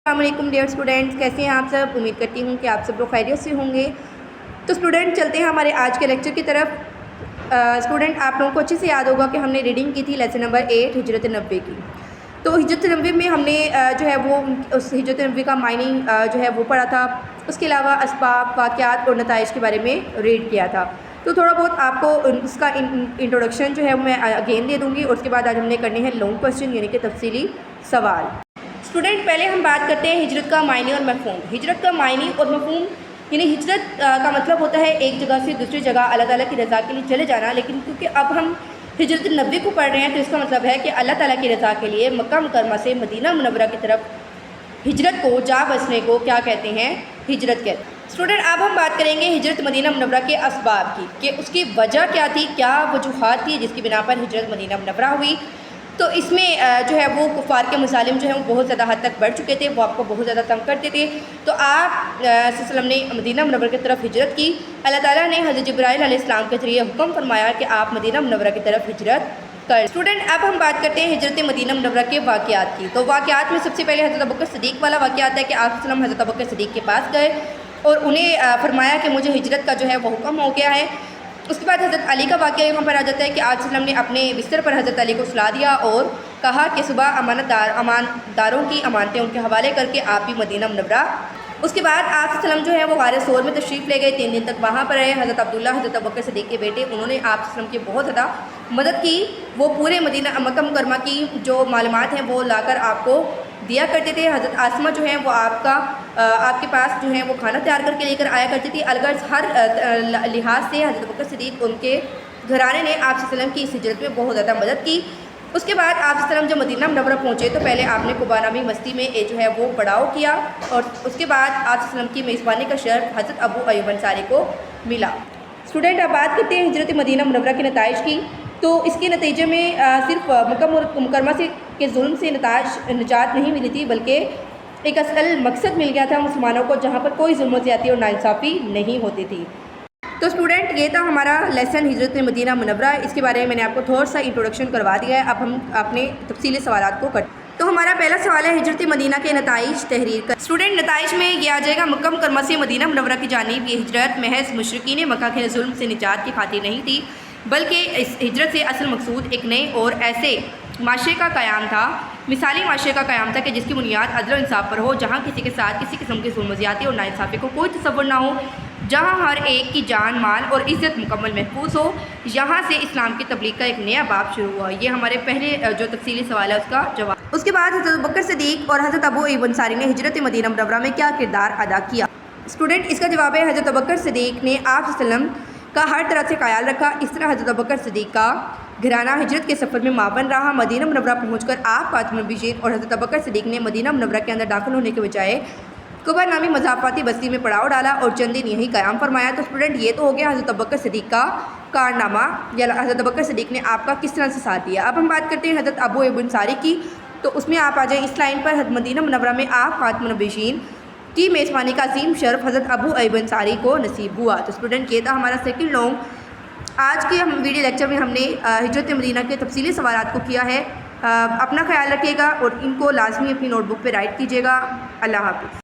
السلام علیکم dear students, کیسے ہیں آپ سب؟ امید کرتی ہوں کہ آپ سب لوگ خیریت سے ہوں گے۔ تو اسٹوڈنٹ چلتے ہیں ہمارے آج کے لیکچر کی طرف۔ اسٹوڈنٹ آپ لوگوں کو اچھے سے یاد ہوگا کہ ہم نے ریڈنگ کی تھی لیسن نمبر 8 ہجرت نبوی کی۔ تو ہجرت نبوی میں ہم نے جو ہے وہ اس ہجرت نبوی کا معنی جو ہے وہ پڑھا تھا، اس کے علاوہ اسباب، واقعات اور نتائج کے بارے میں ریڈ کیا تھا۔ تو تھوڑا بہت آپ کو اس کا انٹروڈکشن جو ہے میں اگین دے دوں گی، اور اس کے بعد آج ہم نے کرنے ہیں لانگ کوسچن یعنی کہ تفصیلی سوال۔ اسٹوڈنٹ پہلے ہم بات کرتے ہیں ہجرت کا معنی اور مفہوم۔ ہجرت کا معنی اور مفہوم یعنی ہجرت کا مطلب ہوتا ہے ایک جگہ سے دوسری جگہ اللہ تعالیٰ کی رضا کے لیے چلے جانا، لیکن کیونکہ اب ہم ہجرت نبوی کو پڑھ رہے ہیں تو اس کا مطلب ہے کہ اللہ تعالیٰ کی رضا کے لیے مکہ مکرمہ سے مدینہ منورہ کی طرف ہجرت کو، جا بسنے کو کیا کہتے ہیں؟ ہجرت کہتے ہیں۔ اسٹوڈنٹ اب ہم بات کریں گے ہجرت مدینہ منورہ کے اسباب کی، کہ اس کی وجہ کیا تھی، کیا وجوہات تھی جس کی بنا پر ہجرت مدینہ منورہ ہوئی۔ تو اس میں جو ہے وہ کفار کے مظالم جو ہیں وہ بہت زیادہ حد تک بڑھ چکے تھے، وہ آپ کو بہت زیادہ تنگ کرتے تھے۔ تو آپ صلی اللہ علیہ وسلم نے مدینہ منورہ کی طرف ہجرت کی۔ اللہ تعالیٰ نے حضرت جبرائیل علیہ السلام کے ذریعے حکم فرمایا کہ آپ مدینہ منورہ کی طرف ہجرت کریں۔ اسٹوڈنٹ اب ہم بات کرتے ہیں ہجرت مدینہ منورہ کے واقعات کی۔ تو واقعات میں سب سے پہلے حضرت ابوبکر صدیق والا واقعات ہے کہ آپ صلی اللہ علیہ وسلم حضرت ابوبکر صدیق کے پاس گئے اور انہیں فرمایا کہ مجھے ہجرت کا جو ہے وہ حکم ہو گیا ہے۔ اس کے بعد حضرت علی کا واقعہ یہاں پر آ جاتا ہے کہ آپ صلی اللہ علیہ وسلم نے اپنے بستر پر حضرت علی کو سلا دیا اور کہا کہ صبح امانتداروں کی امانتیں ان کے حوالے کر کے آپ بھی مدینہ منورہ۔ اس کے بعد آپ صلی اللہ علیہ وسلم جو ہے وہ غار ثور میں تشریف لے گئے، 3 دن تک وہاں پر رہے۔ حضرت عبداللہ حضرت ابوبکر صدیق کے بیٹے، انہوں نے آپ صلی اللہ علیہ وسلم کی بہت زیادہ مدد کی۔ وہ پورے مدینہ مکہ مکرمہ کی جو معلومات ہیں وہ لا کر آپ کو دیا کرتے تھے۔ حضرت عاصمہ جو ہیں وہ آپ کے پاس جو ہیں وہ کھانا تیار کر کے لے کر آیا کرتی تھی۔ الغرض ہر لحاظ سے حضرت ابوبکر صدیق ان کے گھرانے نے آپ صلی اللہ علیہ وسلم کی اس ہجرت میں بہت زیادہ مدد کی۔ اس کے بعد آپ صلی اللہ علیہ وسلم جب مدینہ منورہ پہنچے تو پہلے آپ نے قباء نامی بستی میں جو ہے وہ پڑاؤ کیا، اور اس کے بعد آپ صلی اللہ علیہ وسلم کی میزبانی کا شرف حضرت ابو ایوب انصاری کو ملا۔ اسٹوڈنٹ اب بات کرتے ہیں ہجرت مدینہ منورہ کے نتائج کی۔ تو اس کے نتیجے میں صرف مکہ مکرمہ کے ظلم سے نجات نہیں ملی تھی، بلکہ ایک اصل مقصد مل گیا تھا مسلمانوں کو، جہاں پر کوئی ظلم و زیادتی اور ناانصافی نہیں ہوتی تھی۔ تو اسٹوڈنٹ یہ تھا ہمارا لیسن ہجرت مدینہ منورہ۔ اس کے بارے میں میں نے آپ کو تھوڑا سا انٹروڈکشن کروا دیا ہے۔ اب ہم اپنے تفصیلی سوالات کو کرتے ہیں۔ تو ہمارا پہلا سوال ہے ہجرت مدینہ کے نتائج تحریر کر۔ اسٹوڈنٹ نتائج میں یہ آ جائے گا، مکہ مکرمہ سے مدینہ منورہ کی جانب یہ ہجرت محض مشرکین مکہ کے ظلم سے نجات کی خاطر نہیں تھی، بلکہ اس ہجرت سے اصل مقصود ایک نئے اور ایسے معاشرے کا قیام تھا، مثالی معاشرے کا قیام تھا کہ جس کی بنیاد عدل و انصاف پر ہو، جہاں کسی کے ساتھ کسی قسم کی ظلم و زیادتی اور ناانصافی کو کوئی تصور نہ ہو، جہاں ہر ایک کی جان، مال اور عزت مکمل محفوظ ہو۔ یہاں سے اسلام کی تبلیغ کا ایک نیا باب شروع ہوا۔ یہ ہمارے پہلے جو تفصیلی سوال ہے اس کا جواب۔ اس کے بعد حضرت ابوبکر صدیق اور حضرت ابو ایوب انصاری نے ہجرت مدینہ منورہ میں کیا کردار ادا کیا؟ اسٹوڈنٹ اس کا جواب ہے حضرت ابوبکر صدیق نے آپ صلی اللہ علیہ وسلم کا ہر طرح سے خیال رکھا۔ اس طرح حضرت ابوبکر صدیق کا گھرانہ ہجرت کے سفر میں معاون رہا۔ مدینہ منورہ پہنچ کر آپ خاتم النبیین اور حضرت ابوبکر صدیق نے مدینہ منورہ کے اندر داخل ہونے کے بجائے قباء نامی مضافاتی بستی میں پڑاؤ ڈالا اور چند دن یہیں قیام فرمایا۔ تو اسٹوڈنٹ یہ تو ہو گیا حضرت ابوبکر صدیق کا کارنامہ، یا حضرت ابوبکر صدیق نے آپ کا کس طرح سے ساتھ دیا۔ اب ہم بات کرتے ہیں حضرت ابو ایوب انصاری کی۔ تو اس میں آپ آ جائیں اس لائن پر، مدینہ منورہ میں آپ خاتم النبیین کی میزبانی کا عظیم شرف حضرت ابو ایوب انصاری کو نصیب ہوا۔ تو اسٹوڈنٹ یہ تھا ہمارا سیکنڈ لانگ۔ آج کے ویڈیو لیکچر میں ہم نے ہجرت مدینہ کے تفصیلی سوالات کو کیا ہے۔ اپنا خیال رکھیے گا اور ان کو لازمی اپنی نوٹ بک پہ رائٹ کیجیے گا۔ اللہ حافظ۔